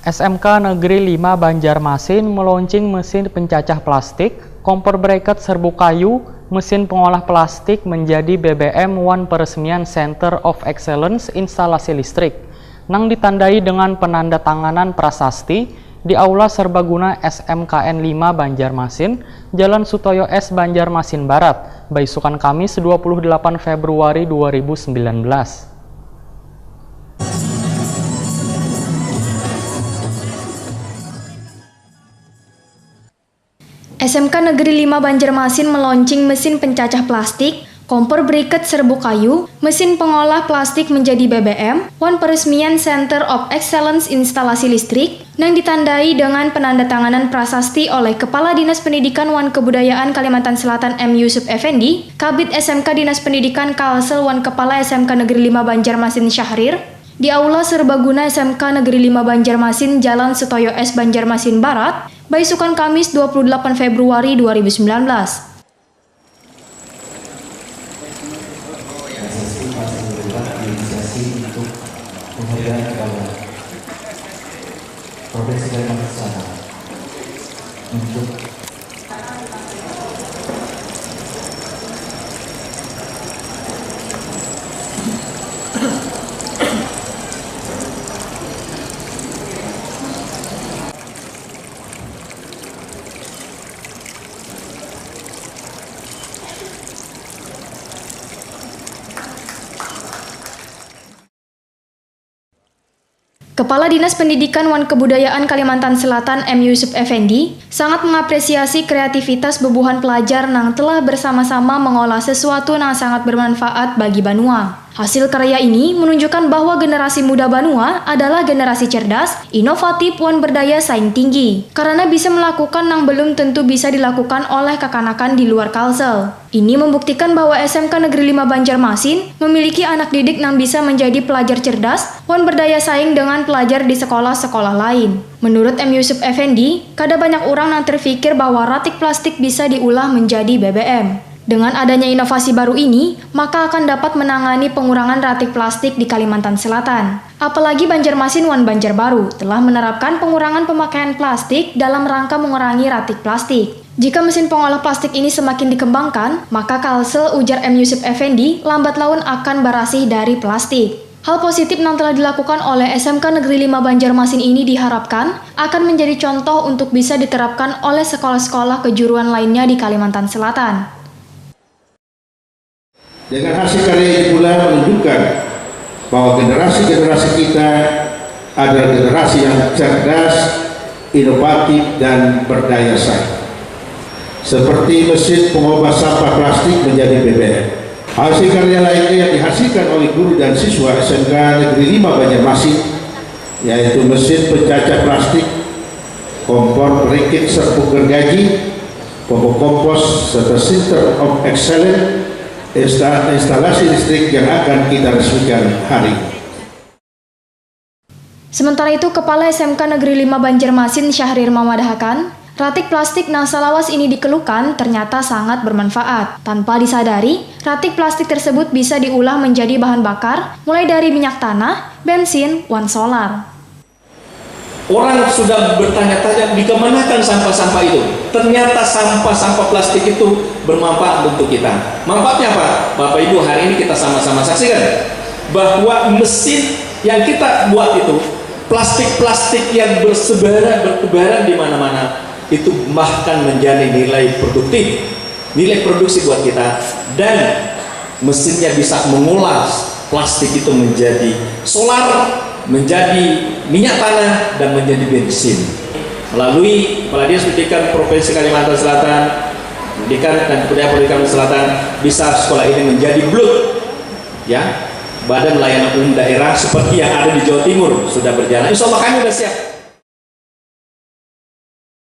SMK Negeri 5 Banjarmasin meluncing mesin pencacah plastik, kompor bracket serbu kayu, mesin pengolah plastik menjadi BBM One Peresmian Center of Excellence instalasi listrik, nang ditandai dengan penandatanganan prasasti di Aula Serbaguna SMKN 5 Banjarmasin, Jalan Sutoyo S Banjarmasin Barat, Baisukan Kamis 28 Februari 2019. SMK Negeri 5 Banjarmasin meluncing mesin pencacah plastik, kompor bracket serbu kayu, mesin pengolah plastik menjadi BBM, One Peresmian Center of Excellence instalasi listrik, yang ditandai dengan penandatanganan prasasti oleh Kepala Dinas Pendidikan Wan Kebudayaan Kalimantan Selatan M. Yusuf Effendi, Kabid SMK Dinas Pendidikan Kalsel Wan Kepala SMK Negeri 5 Banjarmasin Syahrir, di Aula Serbaguna SMK Negeri 5 Banjarmasin Jalan Sutoyo S Banjarmasin Barat, Baisukan Kamis 28 Februari 2019. Provinsi Kalimantan Selatan untuk Kepala Dinas Pendidikan Wan Kebudayaan Kalimantan Selatan M. Yusuf Effendi sangat mengapresiasi kreativitas bebuhan pelajar yang telah bersama-sama mengolah sesuatu yang sangat bermanfaat bagi Banua. Hasil karya ini menunjukkan bahwa generasi muda Banua adalah generasi cerdas, inovatif, dan berdaya saing tinggi, karena bisa melakukan yang belum tentu bisa dilakukan oleh kekanakan di luar Kalsel. Ini membuktikan bahwa SMK Negeri 5 Banjarmasin memiliki anak didik yang bisa menjadi pelajar cerdas dan berdaya saing dengan pelajar di sekolah-sekolah lain. Menurut M. Yusuf Effendi, kada banyak orang yang terpikir bahwa ratik plastik bisa diolah menjadi BBM. Dengan adanya inovasi baru ini, maka akan dapat menangani pengurangan ratik plastik di Kalimantan Selatan. Apalagi Banjarmasin Wan Banjarbaru telah menerapkan pengurangan pemakaian plastik dalam rangka mengurangi ratik plastik. Jika mesin pengolah plastik ini semakin dikembangkan, maka Kalsel, ujar M. Yusuf Effendi, lambat laun akan berasih dari plastik. Hal positif yang telah dilakukan oleh SMK Negeri 5 Banjarmasin ini diharapkan akan menjadi contoh untuk bisa diterapkan oleh sekolah-sekolah kejuruan lainnya di Kalimantan Selatan. Dengan hasil karya ini pula menunjukkan bahwa generasi-generasi kita adalah generasi yang cerdas, inovatif, dan berdaya saing. Seperti mesin pengubah sampah plastik menjadi BBM. Hasil karya lainnya yang dihasilkan oleh guru dan siswa SMK Negeri 5 Banjarmasin, yaitu mesin pencacah plastik, kompor bracket serbu gergaji, popok kompos, serta Center of Excellence instalasi listrik yang akan kita resmikan hari ini. Sementara itu, Kepala SMK Negeri 5 Banjarmasin Syahrir memadahakan, ratik plastik yang selawas ini dikeluhkan ternyata sangat bermanfaat. Tanpa disadari, ratik plastik tersebut bisa diolah menjadi bahan bakar, mulai dari minyak tanah, bensin, dan solar. Orang sudah bertanya-tanya dikemanakan sampah-sampah itu. Ternyata sampah-sampah plastik itu bermanfaat untuk kita. Manfaatnya apa? Bapak Ibu, hari ini kita sama-sama saksikan bahwa mesin yang kita buat itu, plastik-plastik yang bertebaran di mana-mana, itu bahkan menjadi nilai produktif, nilai produksi buat kita, dan mesinnya bisa mengolah plastik itu menjadi solar, menjadi minyak tanah, dan menjadi bensin. Melalui Kepala Dinas Pendidikan Provinsi Kalimantan Selatan, Pendidikan dan Kebudayaan Kalimantan Selatan, bisa sekolah ini menjadi BLUT, ya, Badan Layanan Umum Daerah seperti yang ada di Jawa Timur sudah berjalan. Insya Allah kami sudah siap.